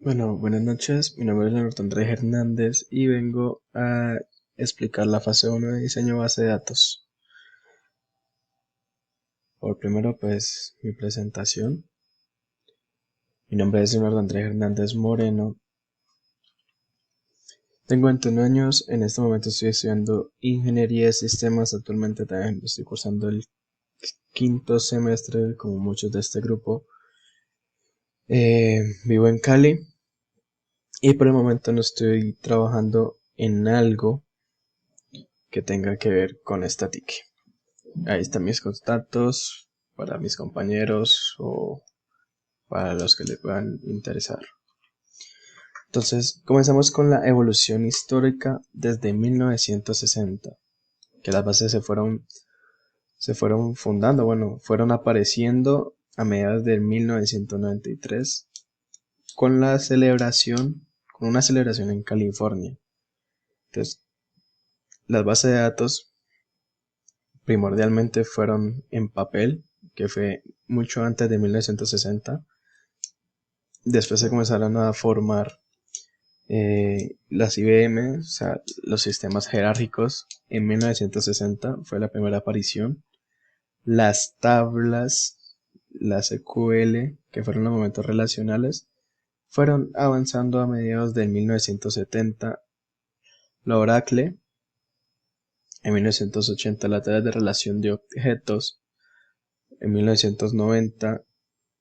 Bueno, buenas noches. Mi nombre es Leonardo Andrés Hernández y vengo a explicar la fase 1 de diseño base de datos. Por primero, pues, mi presentación. Mi nombre es Leonardo Andrés Hernández Moreno. Tengo 21 años. En este momento estoy estudiando Ingeniería de Sistemas. Actualmente también estoy cursando el quinto semestre, como muchos de este grupo. Vivo en Cali y por el momento no estoy trabajando en algo que tenga que ver con estática. Ahí están mis contactos para mis compañeros o para los que les puedan interesar. Entonces, comenzamos con la evolución histórica desde 1960, que las bases se fueron fundando, bueno, fueron apareciendo a mediados del 1993 con con una celebración en California. Entonces, las bases de datos primordialmente fueron en papel, que fue mucho antes de 1960. Después se comenzaron a formar las IBM, o sea, los sistemas jerárquicos. En 1960 fue la primera aparición. Las tablas, las SQL, que fueron los momentos relacionales, fueron avanzando a mediados del 1970. La Oracle, en 1980 la tabla de relación de objetos, en 1990,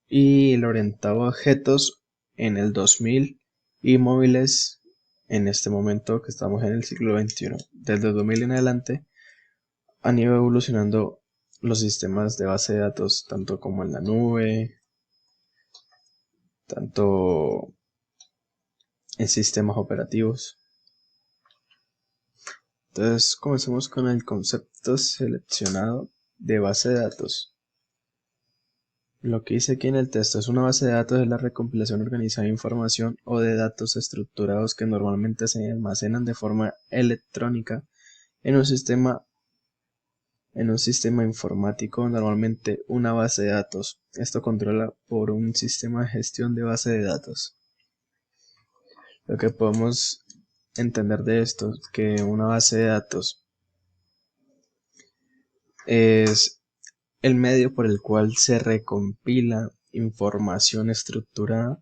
y el orientado a objetos en el 2000, y móviles en este momento que estamos en el siglo XXI. Desde el 2000 en adelante han ido evolucionando los sistemas de base de datos, tanto como en la nube, tanto en sistemas operativos. Entonces comencemos con el concepto seleccionado de base de datos. Lo que dice aquí en el texto es: una base de datos es la recompilación organizada de información o de datos estructurados que normalmente se almacenan de forma electrónica en un sistema informático, normalmente una base de datos. Esto controla por un sistema de gestión de base de datos. Lo que podemos entender de esto es que una base de datos es el medio por el cual se recompila información estructurada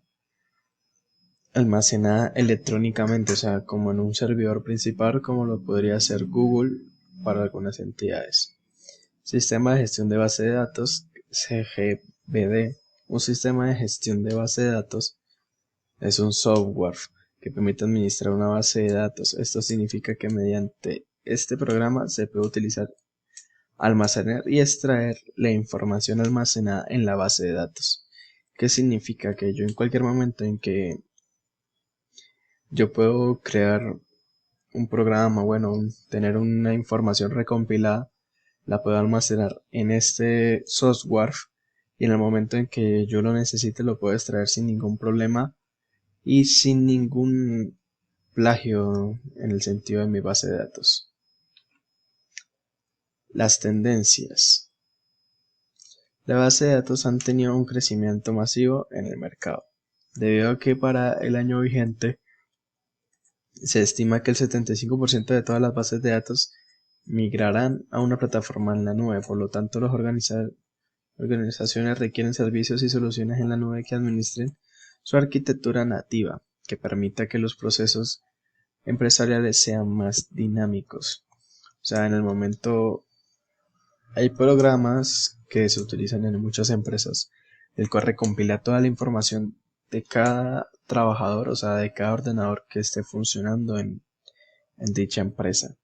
almacenada electrónicamente, o sea, como en un servidor principal, como lo podría hacer Google para algunas entidades. Sistema de gestión de base de datos, CGBD. Un sistema de gestión de base de datos es un software que permite administrar una base de datos. Esto significa que mediante este programa se puede utilizar, almacenar y extraer la información almacenada en la base de datos. ¿Qué significa? Que yo en cualquier momento en que yo puedo crear un programa, bueno, tener una información recompilada, la puedo almacenar en este software y en el momento en que yo lo necesite lo puedo extraer sin ningún problema y sin ningún plagio en el sentido de mi base de datos. Las tendencias. Las bases de datos han tenido un crecimiento masivo en el mercado, debido a que para el año vigente se estima que el 75% de todas las bases de datos migrarán a una plataforma en la nube. Por lo tanto, las organizaciones requieren servicios y soluciones en la nube que administren su arquitectura nativa, que permita que los procesos empresariales sean más dinámicos. O sea, en el momento hay programas que se utilizan en muchas empresas, el cual recompila toda la información de cada trabajador, o sea, de cada ordenador que esté funcionando en dicha empresa,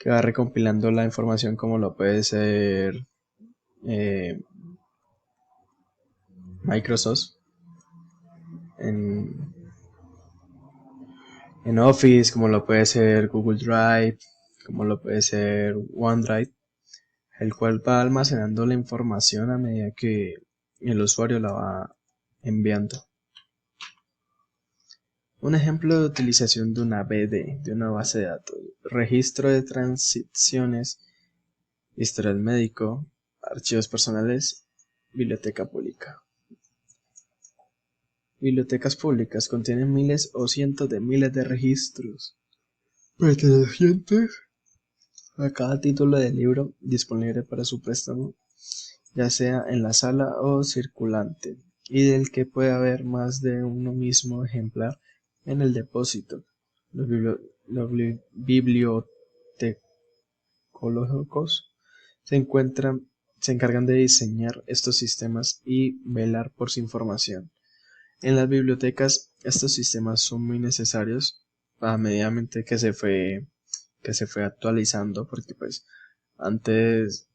que va recompilando la información como lo puede ser eh, Microsoft en, en Office, como lo puede ser Google Drive, como lo puede ser OneDrive, el cual va almacenando la información a medida que el usuario la va enviando. Un ejemplo de utilización de una BD, de una base de datos: registro de transiciones, historial médico, archivos personales, biblioteca pública. Bibliotecas públicas contienen miles o cientos de miles de registros pertenecientes a cada título del libro disponible para su préstamo, ya sea en la sala o circulante, y del que puede haber más de uno mismo ejemplar en el depósito. Los bibliotecólogos se encargan de diseñar estos sistemas y velar por su información. En las bibliotecas, estos sistemas son muy necesarios a medida que se fue actualizando, porque pues antes,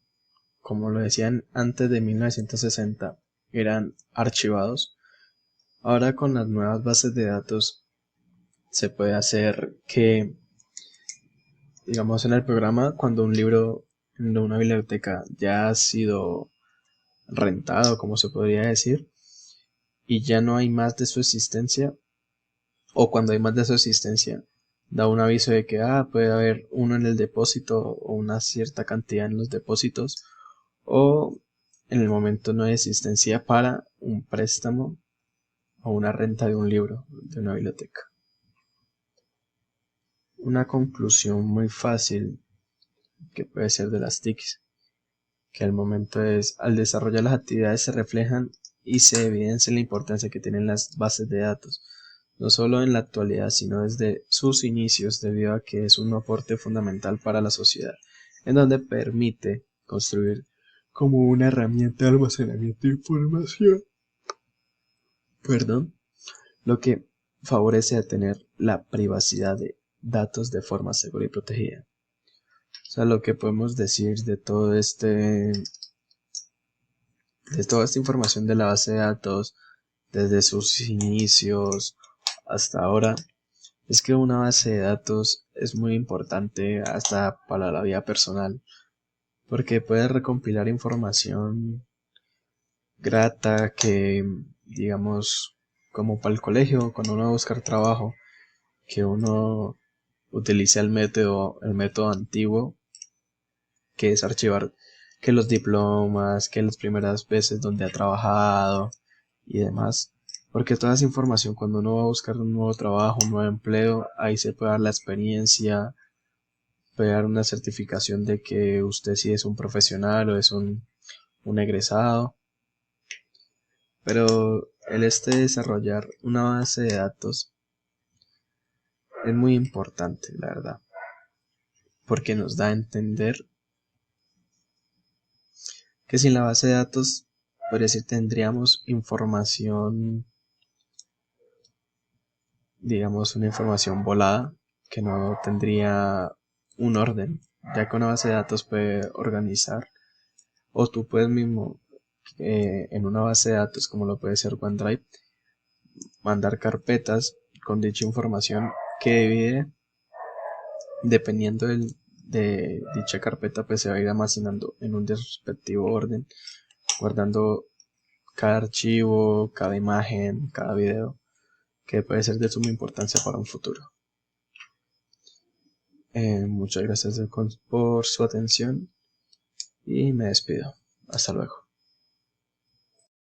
como lo decían, antes de 1960 eran archivados. Ahora con las nuevas bases de datos se puede hacer que, digamos, en el programa, cuando un libro de una biblioteca ya ha sido rentado, como se podría decir, y ya no hay más de su existencia, o cuando hay más de su existencia, da un aviso de que puede haber uno en el depósito o una cierta cantidad en los depósitos, o en el momento no hay existencia para un préstamo o una renta de un libro de una biblioteca. Una conclusión muy fácil que puede ser de las TICs, que al momento es, al desarrollar las actividades se reflejan y se evidencia la importancia que tienen las bases de datos, no solo en la actualidad, sino desde sus inicios, debido a que es un aporte fundamental para la sociedad, en donde permite construir como una herramienta de almacenamiento de información, lo que favorece a tener la privacidad de datos de forma segura y protegida. O sea, lo que podemos decir de toda esta información de la base de datos, desde sus inicios hasta ahora, es que una base de datos es muy importante hasta para la vida personal, porque puede recompilar información grata que, digamos, como para el colegio, cuando uno va a buscar trabajo, que uno utiliza el método antiguo, que es archivar que los diplomas, que las primeras veces donde ha trabajado y demás. Porque toda esa información, cuando uno va a buscar un nuevo trabajo, un nuevo empleo, ahí se puede dar la experiencia, puede dar una certificación de que usted sí es un profesional o es un egresado. Pero desarrollar una base de datos es muy importante, la verdad, porque nos da a entender que sin la base de datos, por decir, tendríamos información, digamos, una información volada, que no tendría un orden, ya que una base de datos puede organizar, o tú puedes mismo, en una base de datos como lo puede ser OneDrive, mandar carpetas con dicha información que divide, dependiendo de dicha carpeta, pues se va a ir almacenando en un respectivo orden, guardando cada archivo, cada imagen, cada video, que puede ser de suma importancia para un futuro. Muchas gracias por su atención y me despido. Hasta luego.